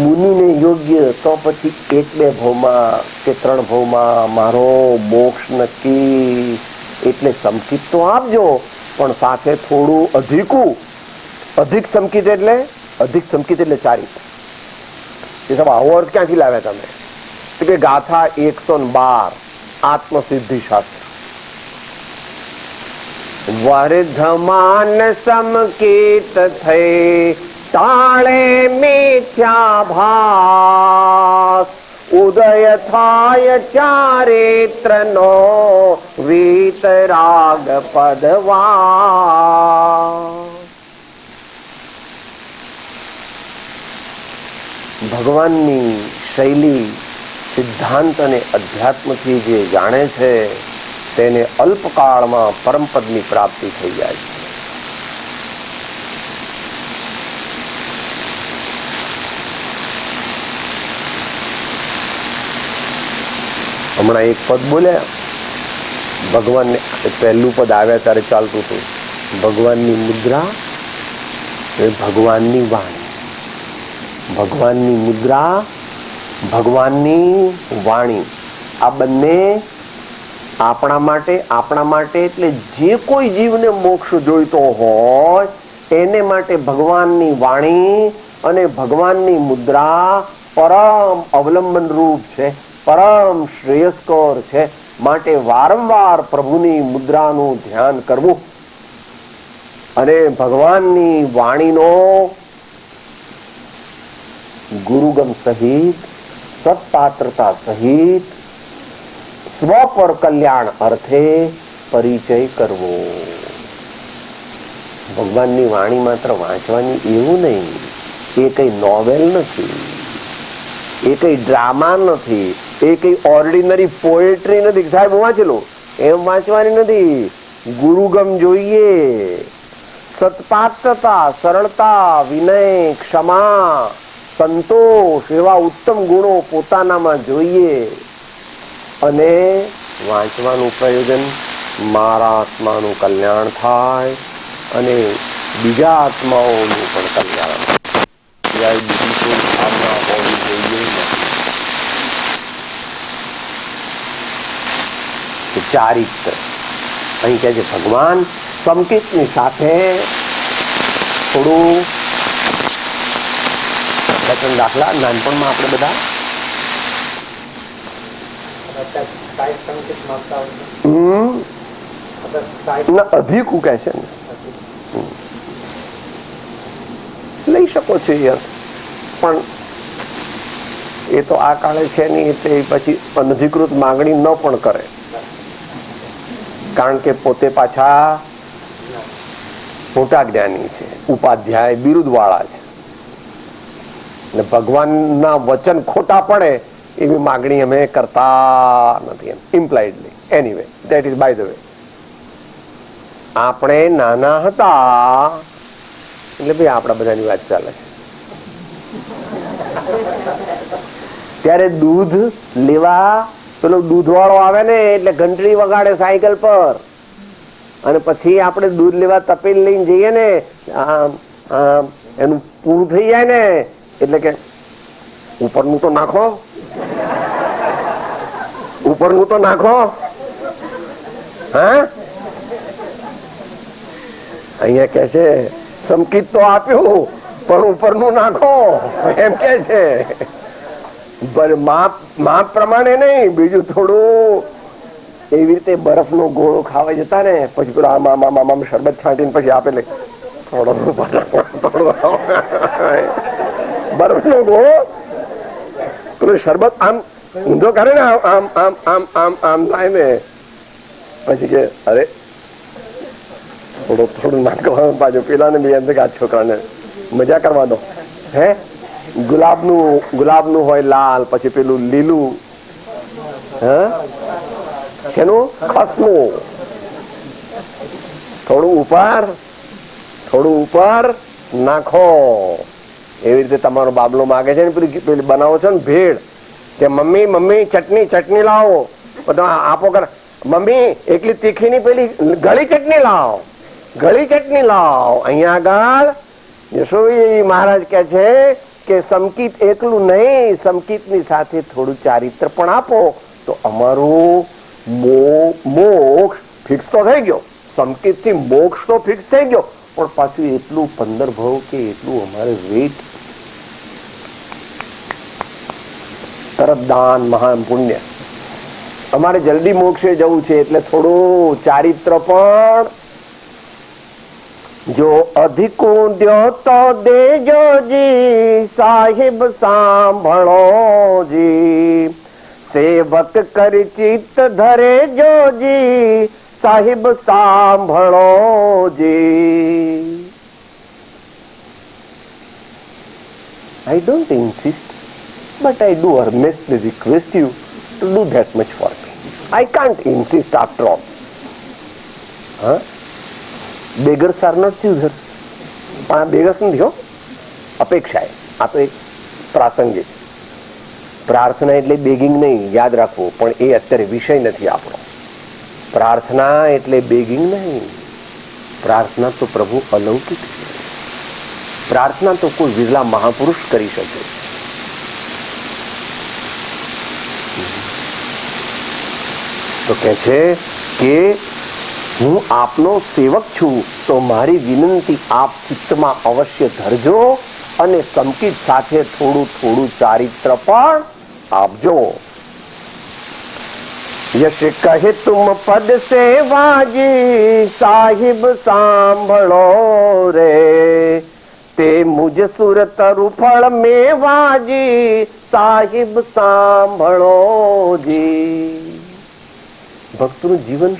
મુનિને યોગ્ય, તો પછી 1-2 ભવમાં કે 3 ભવમાં મારો મોક્ષ નક્કી. એટલે સંકિત તો આપજો, પણ સાથે થોડું અધિકું. અધિક સંકિત એટલે ચારિત્ર. એ સબ આવો અર્થ ક્યાંથી લાવ્યા તમે? કે ગાથા 112 આત્મસિદ્ધિ શાસ્ત્ર. વર્ધમાન સમકિત થઈ તાળે મિથ્યાભાસ, ઉદય થાય ચારિત્રનો વીતરાગ પદવા. ભગવાનની શૈલી સિદ્ધાંત અને અધ્યાત્મથી જે જાણે છે તેને અલ્પકાળમાં પરમપદની પ્રાપ્તિ થઈ જાય છે. હમણાં એક પદ બોલ્યા ભગવાનને, પહેલું પદ આવ્યા ત્યારે ચાલતું હતું ભગવાનની મુદ્રા, ભગવાનની વાણી. ભગવાનની મુદ્રા, ભગવાનની વાણી, આ બંને આપણા માટે એટલે જે કોઈ જીવને મોક્ષ જોઈતો હોય એને માટે ભગવાનની વાણી અને ભગવાનની મુદ્રા પરમ અવલંબન રૂપ છે, પરમ શ્રેયસ્કર છે. માટે વારંવાર પ્રભુની મુદ્રાનું ધ્યાન કરવું અને ભગવાનની વાણીનો ગુરુગમ સહિત, સત્પાત્રતા સહિત સ્વ પર કલ્યાણ અર્થે પરિચય કરવો. ભગવાનની વાણી માત્ર વાંચવાની એવું નહીં, એ કઈ નોવેલ નથી, એ કઈ ડ્રામા નથી, એ કઈ ઓર્ડિનરી પોએટ્રી નથી. સાહેબ વાંચેલું એમ વાંચવાની નથી. ગુરુગમ જોઈએ, સત્પાત્રતા, સરળતા, વિનય, ક્ષમા, સંતોષ એવા ઉત્તમ ગુણો પોતાનામાં જોઈએ. અને વાંચવાનું પ્રયોજન મારા આત્માનું કલ્યાણ થાય અને બીજા આત્માઓનું પણ કલ્યાણ થાય. બીજી કોઈ ભાવના હોવી જોઈએ નહીં. ચારિત્ર અહીં કહે છે ભગવાન સંકિતની સાથે થોડું વચન દાખલા નાનપણમાં આપણે બધા અધિકું કહે છે ને, લઈ શકો છો યાર, પણ એ તો આ કાળે છે નહીં, એટલે પછી અનધિકૃત માંગણી ન પણ કરે, કારણ કે પોતે પાછા મોટા જ્ઞાની છે, ઉપાધ્યાય બિરુદ વાળા છે. ભગવાનના વચન ખોટા પડે એવી માગણી અમે કરતા નથી, impliedly. Anyway, that is by the way. આપણે નાના હતા એટલે ભાઈ આપણા બધાની વાત ચાલે છે, ત્યારે દૂધ લેવા પેલો દૂધ વાળો આવે ને એટલે ઘંટડી વગાડે સાયકલ પર, અને પછી આપણે દૂધ લેવા તપેલ લઈને જઈએ ને, એનું પૂરું થઈ જાય ને એટલે કે ઉપરનું તો નાખો. ઉપરનું તો નાખો. હા, અહીંયા કે છે સંકિત તો આપ્યું પણ ઉપરનું નાખો એમ કે છે. માપ પ્રમાણે નહીં, બીજું થોડું. એવી રીતે બરફ નો ગોળો ખાવા જતા ને પછી પેલો આમ શરબત છાંટીને પછી આપે થોડો બરફ નો ગોળો પેલું શરબત આમ ઊંધો કરે ને આમ આમ આમ આમ આમ થાય ને પછી કે અરે થોડું નાખવાનું પાછું પેલા ને બી એમ કે આ છોકરાને મજા કરવા દો. હે, ગુલાબનું હોય લાલ, પછી પેલું લીલું, હે કેનું ખસનું, થોડું ઉપર નાખો. એવી રીતે તમારો બાબલો માગે છે ને પેલી બનાવો છો ને ભેળ, કે મમ્મી ચટણી લાવો, આપો કર. મમ્મી એકલી તીખી ની પેલી ગળી ચટણી લાવ. અહીંયા આગળ યશોવી મહારાજ કે છે કે સમકિત એકલું નહીં, સમકિત ની સાથે થોડું ચારિત્ર પણ આપો તો અમારું મોક્ષ ફિક્સ તો થઈ ગયો. સંકિત થી મોક્ષ તો ફિક્સ થઈ ગયો, પણ પાછું એટલું 15 ભાવ કે એટલું અમારે વેટ. તરત દાન, મહાન પુણ્ય. અમારે જલ્દી મોક્ષે જવું છે એટલે થોડું ચારિત્ર પણ. જો અધિકુંડ્યો તો દેજો જી, સાહિબ સાંભળો જી. સેવક કરી ચિત્ત ધરે જોજી, સાહિબ સાંભળો જી. I don't insist, but I do earnestly request you to do that much for me. I can't insist after all. Huh? Beggars are not choosers. પણ આ બેગર્સ નથી હો, અપેક્ષા. આ તો એક પ્રાસંગિક. પ્રાર્થના એટલે બેગિંગ નહીં, યાદ રાખવું. પણ એ અત્યારે વિષય નથી આપણો. પ્રાર્થના એટલે બેગિંગ નહીં. પ્રાર્થના તો પ્રભુ અલૌકિક છે. પ્રાર્થના તો કોઈ વિરલા મહાપુરુષ કરી શકે. તો કે છે કે હું આપનો સેવક છું, તો મારી વિનંતી આપ ચિત્તમાં અવશ્ય ધરજો અને સંકિત સાથે થોડું ચારિત્ર પણ આપજો. યશ કહે તુમ પદ સેવાજી, સાહિબ સાંભળો રે. તે મુજ સુરત રૂફળ મેવાજી, સાહિબ સાંભળો જી. ભક્તનું જીવન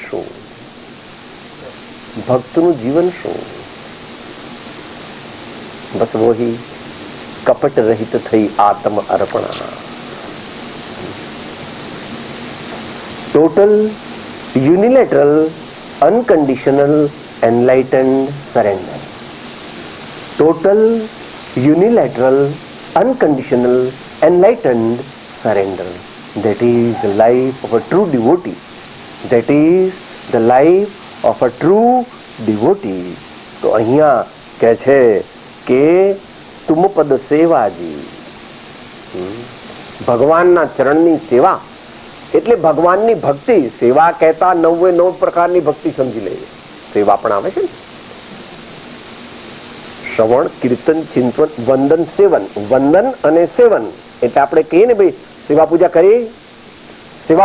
શું? બસ વહી કપટ રહિત થઈ આત્મ અર્પણા. Total unilateral unconditional enlightened surrender. Total unilateral unconditional enlightened surrender. That is the life of a true devotee. That is the life of a true devotee. તો અહીંયા કે છે કે તુમ પદ સેવાજી, ભગવાનના ચરણની સેવા એટલે ભગવાનની ભક્તિ. સેવા કહેતા 99 પ્રકારની ભક્તિ સમજી લઈએ. સેવા પણ આવે છે ને, શ્રવણ, કીર્તન, ચિંતન, વંદન, સેવન. વંદન અને સેવન એટલે આપણે કહીએ ને ભાઈ સેવા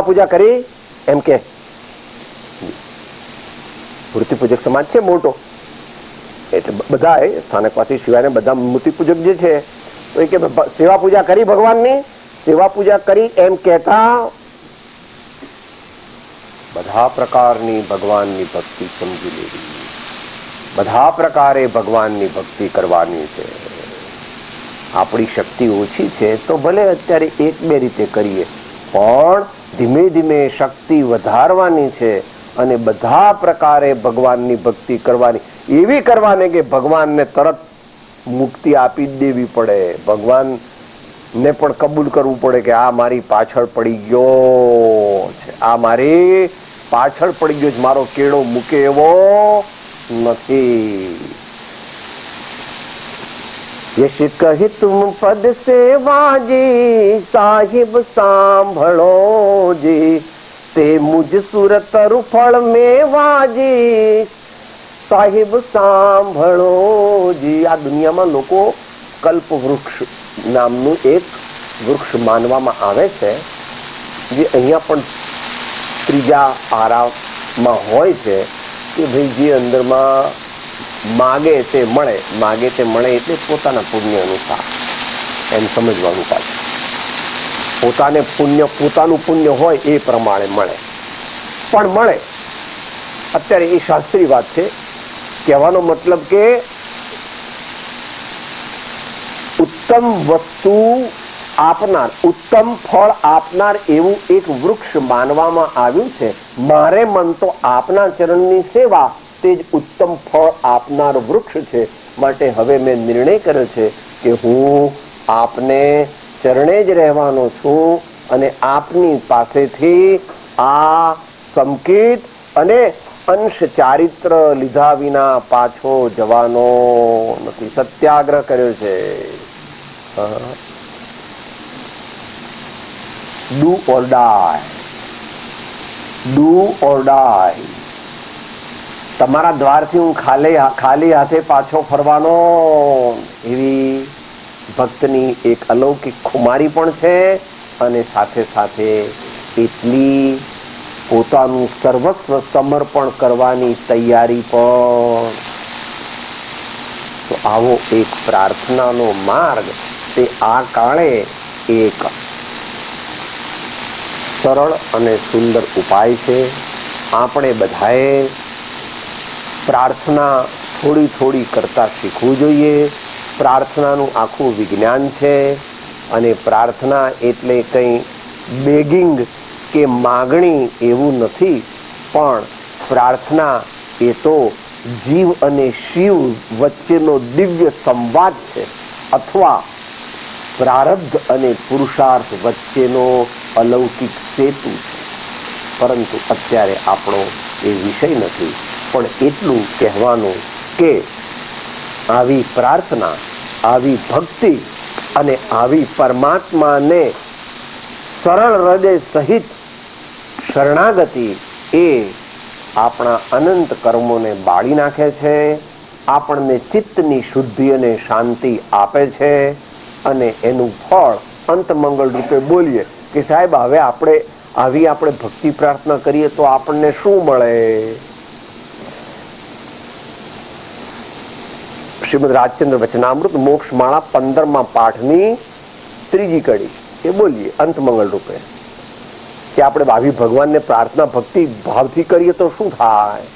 પૂજા કરી એમ કે મૂર્તિ પૂજક સમાજ છે મોટો, એટલે બધા સ્થાનકવાસી સિવાય બધા મૂર્તિ પૂજક જે છે તો એ કે સેવા પૂજા કરી, ભગવાનની સેવા પૂજા કરી એમ કહેતા બધા પ્રકારની ભગવાનની ભક્તિ સમજી લેવી. બધા પ્રકારે ભગવાનની ભક્તિ કરવાની છે. આપણી શક્તિ ઓછી છે તો ભલે અત્યારે 1-2 રીતે કરીએ, પણ ધીમે ધીમે શક્તિ વધારવાની છે અને બધા પ્રકારે ભગવાનની ભક્તિ કરવાની. એવી કરવાની કે ભગવાનને તરત મુક્તિ આપી દેવી પડે. ભગવાનને પણ કબૂલ કરવું પડે કે આ મારી પાછળ પડી ગયો છે, આ મારી પાછળ પડી ગયો છે, મારો કેળો મૂકે એવો નથી. यश कही तुम पद सेवा जी, साहिब सांभळो जी, ते मुझ सुरतरु फल मेवा जी, साहिब सांभळो जी. આ દુનિયામાં લોકો કલ્પ વૃક્ષ નામનું એક વૃક્ષ માનવામાં આવે છે, જે અહીંયા પણ ત્રીજા આરામાં હોય છે કે ભાઈ જે અંદરમાં માગે તે મળે. માગે તે મળે એટલે પોતાના પુણ્ય અનુસાર એમ સમજવાનું પાછું. પોતાને પુણ્ય, પોતાનું પુણ્ય હોય એ પ્રમાણે મળે, પણ મળે. અત્યારે એ શાસ્ત્રી વાત છે. કહેવાનો મતલબ કે ઉત્તમ વસ્તુ આપનાર, ઉત્તમ ફળ આપનાર એવું એક વૃક્ષ માનવામાં આવ્યું છે. મારે મન તો આપના ચરણની સેવા તે જ ઉત્તમ ફળ આપનાર વૃક્ષ છે. માટે હવે મેં નિર્ણય કર્યો છે કે હું આપને ચરણે જ રહેવાનો છું અને આપની પાસેથી આ સંકેત અને અંશ ચારિત્ર લીધા વિના પાછો જવાનો નથી. સત્યાગ્રહ કર્યો છે. Do or die, do or die. તમારા દ્વારથી હું ખાલી હાથે પાછો ફરવાનો, એવી ભક્તની એક અલૌકિક ખુમારી પણ છે. અને સાથે સાથે એટલી પોતાનું સર્વસ્વ સમર્પણ કરવાની તૈયારી પણ. તો આવો એક પ્રાર્થનાનો માર્ગ તે આ કાળે એક સરળ અને સુંદર ઉપાય છે. આપણે બધાએ પ્રાર્થના થોડી થોડી કરતા શીખવું જોઈએ. પ્રાર્થનાનું આખું વિજ્ઞાન છે. અને પ્રાર્થના એટલે કંઈ બેગિંગ કે માગણી એવું નથી, પણ પ્રાર્થના એ તો જીવ અને શિવ વચ્ચેનો દિવ્ય સંવાદ છે, અથવા પ્રારબ્ધ અને પુરુષાર્થ વચ્ચેનો અલૌકિક સેતુ છે. પરંતુ અત્યારે આપણો એ વિષય નથી. પણ એટલું કહેવાનું કે આવી પ્રાર્થના, આવી ભક્તિ અને આવી પરમાત્માને સરળ હૃદય સહિત શરણાગતિ એ આપણા અનંત કર્મોને બાળી નાખે છે, આપણને ચિત્તની શુદ્ધિ અને શાંતિ આપે છે. અને એનું ફળ અંત મંગળ રૂપે બોલીએ કે સાહેબ હવે આપણે ભક્તિ પ્રાર્થના કરીએ તો આપણને શું મળે? શ્રીમદ રાજચંદ્ર વચનામૃત મોક્ષમાળા 15મા પાઠની 3જી કડી એ બોલીએ અંત મંગળ રૂપે કે આપણે ભાવિ ભગવાનને પ્રાર્થના ભક્તિ ભાવથી કરીએ તો શું થાય?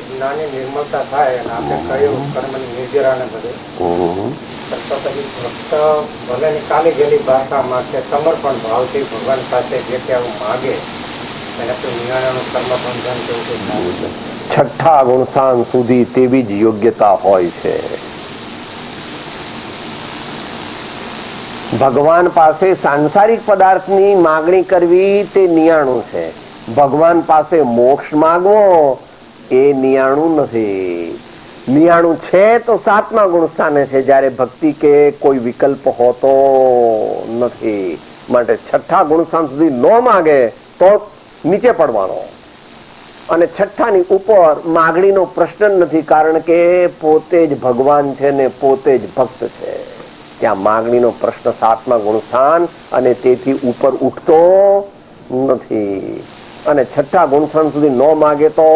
જ્ઞાની નિર્મળતા થાય અને આપણે કહ્યું કર્મની નિર્જરાને બધું તો પછી ભક્ત ભલે નિકાલી ગયેલી ભાષામાં કે સમર્પણ ભાવથી ભગવાન પાસે જે કે આવું માગે એને તો નિર્ણયનું કર્મ બંધન કેવું થાય છે. છઠ્ઠા ગુણસ્થાન સુધી તેવી જ યોગ્યતા હોય છે. ભગવાન પાસે સાંસારિક પદાર્થની માગણી કરવી તે નિયાણું છે. ભગવાન પાસે મોક્ષ માંગવો એ નિયાણું નથી. નિયાણું છે તો 7મા ગુણસ્થાને છે, જ્યારે ભક્તિ કે કોઈ વિકલ્પ હોતો નથી. માટે છઠ્ઠા ગુણસ્થાન સુધી ન માગે તો નીચે પડવાનો, અને છઠ્ઠાની ઉપર માગણીનો પ્રશ્ન નથી, કારણ કે પોતે જ ભગવાન છે ને પોતે જ ભક્ત છે. ત્યાં માગણીનો પ્રશ્ન 7મા ગુણસ્થાન અને તેથી ઉપર ઉઠતો નથી. અને છઠ્ઠા ગુણસ્થાન સુધી ન માગે તો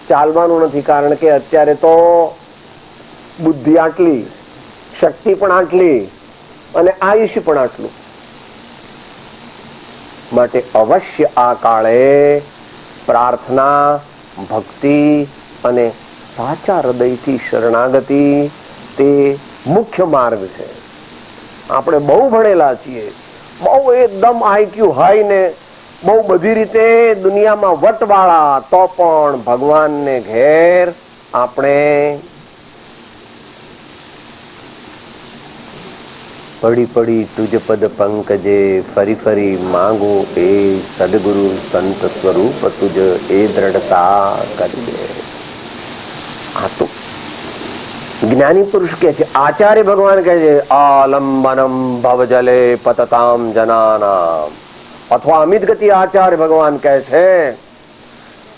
ચાલવાનું નથી, કારણ કે અત્યારે તો બુદ્ધિ આટલી, શક્તિ પણ આટલી અને આયુષ્ય પણ આટલું. માટે અવશ્ય આ કાળે પ્રાર્થના, ભક્તિ અને સાચા હૃદયથી શરણાગતિ તે મુખ્ય માર્ગ છે. આપણે બહુ ભણેલા છીએ, બહુ એકદમ આઈક્યુ હાઈ ને બહુ બધી રીતે દુનિયામાં વટવાળા, તો પણ ભગવાનને ઘેર આપણે પડી પડી તુજ પદ પંકજે ફરી ફરી માંગો એ સદગુરુ સંત સ્વરૂપ તુજ એ દ્રઢતા કરજે. આ તો જ્ઞાની પુરુષ કે છે, આચાર્ય ભગવાન કહે છે આલંબનમ ભવજલે પતતામ જનાનામ, અથવા અમિત ગતિ આચાર્ય ભગવાન કહે છે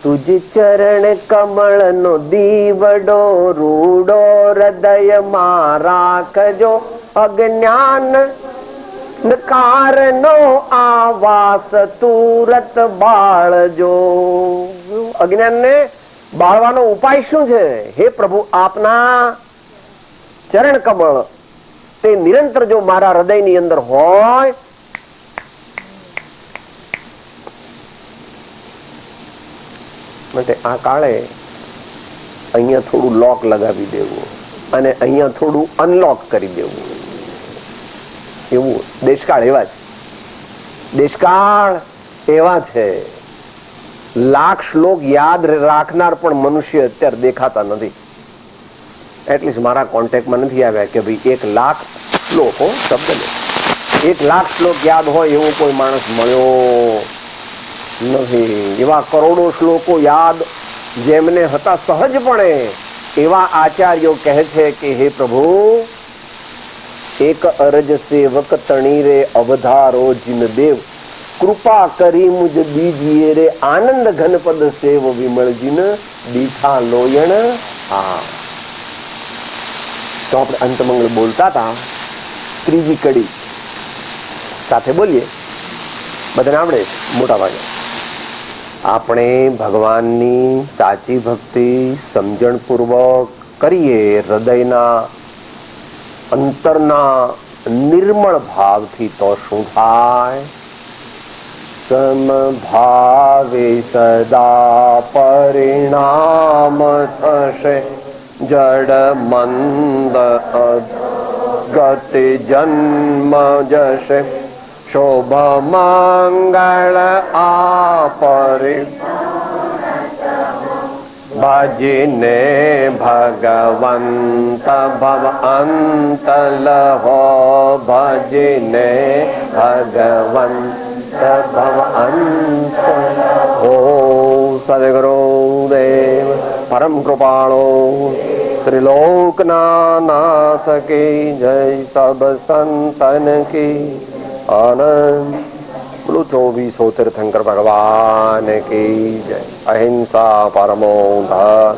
તુજ ચરણ કમળ નો દીવડો રૂડો હૃદયમાં રાખજો, અજ્ઞાન કારનો આવાસ તુરત બાળજો. અજ્ઞાનને બાળવાનો ઉપાય શું છે? હે પ્રભુ, આપના ચરણ કમળ તે નિરંતર જો મારા હૃદયની અંદર હોય માટે આ કાળે અહીંયા થોડું લોક લગાવી દેવું અને અહીંયા થોડું અનલોક કરી દેવું, એવું દેશકાળ એવા છે. દેશકાળ એવા છે. લાખ શ્લોક યાદ રાખનાર પણ મનુષ્ય અત્યારે દેખાતા નથી. એટલીસ્ટ મારા કોન્ટેક્ટમાં નથી આવ્યા કે ભાઈ 1 લાખ શ્લોકો શબ્દ લે, 1 લાખ શ્લોક યાદ હોય એવો કોઈ માણસ મળ્યો નથી. એવા કરોડો શ્લોકો યાદ જેમને હતા સહજપણે, એવા આચાર્યો કહે છે કે હે પ્રભુ, એક અરજ સેવક તણી રે અવધારો જીન દેવ, કૃપા કરી મુજ દીજીએ રે આનંદ ઘનપદ સેવ વિમળ જીન દીઠા લોયણ. હા, તો આપણે અંતમંગળ બોલતા હતા, ત્રીજી કડી સાથે બોલીએ, બધાને આવડે મોટા ભાગે. આપણે ભગવાનની સાચી ભક્તિ સમજણપૂર્વક કરીએ, હૃદયના અંતરના નિર્મળ ભાવથી, તો શું થાય? સમભાવે સદા પરિણામ થશે, જડ મંદ ગતિ જન્મ જશે, શોભ મંગળ આપરે ભજીને ભગવંત ભવ અંત લહો, ભજીને ભગવંત ભવ અંત હો. સદગુરુદેવ પરમ કૃપાળો ત્રિલોકના નાથ કી જય, સબ સંતન કી આનંદ. બોલો 24 તીર્થંકર ભગવાન કી જય. અહિંસા પરમો ધર્મ,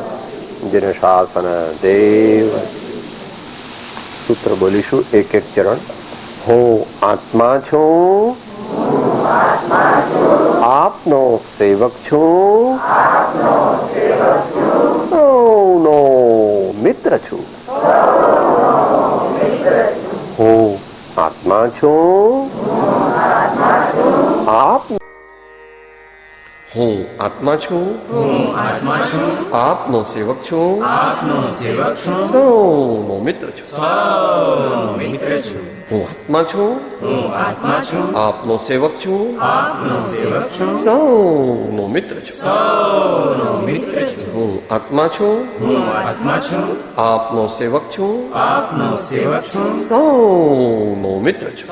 જન શાસન દેવ. સૂત્ર બોલીશું, એક એક ચરણ. હું આત્મા છું, આપનો સેવક છું, સૌનો મિત્ર છું. હું આત્મા છું, આપ હું આત્મા છું, આપનો સેવક છું, સૌનો મિત્ર છું. હું આત્મા છું, આપનો સેવક છું, સૌનો મિત્ર છું. હું આત્મા છું, આપનો સેવક છું, સૌનો મિત્ર છું.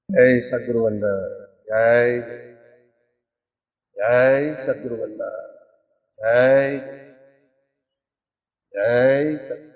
જય સદગુરુ વંદન. જય જય સદગુરુ વંદન. જય જય સદગુરુ.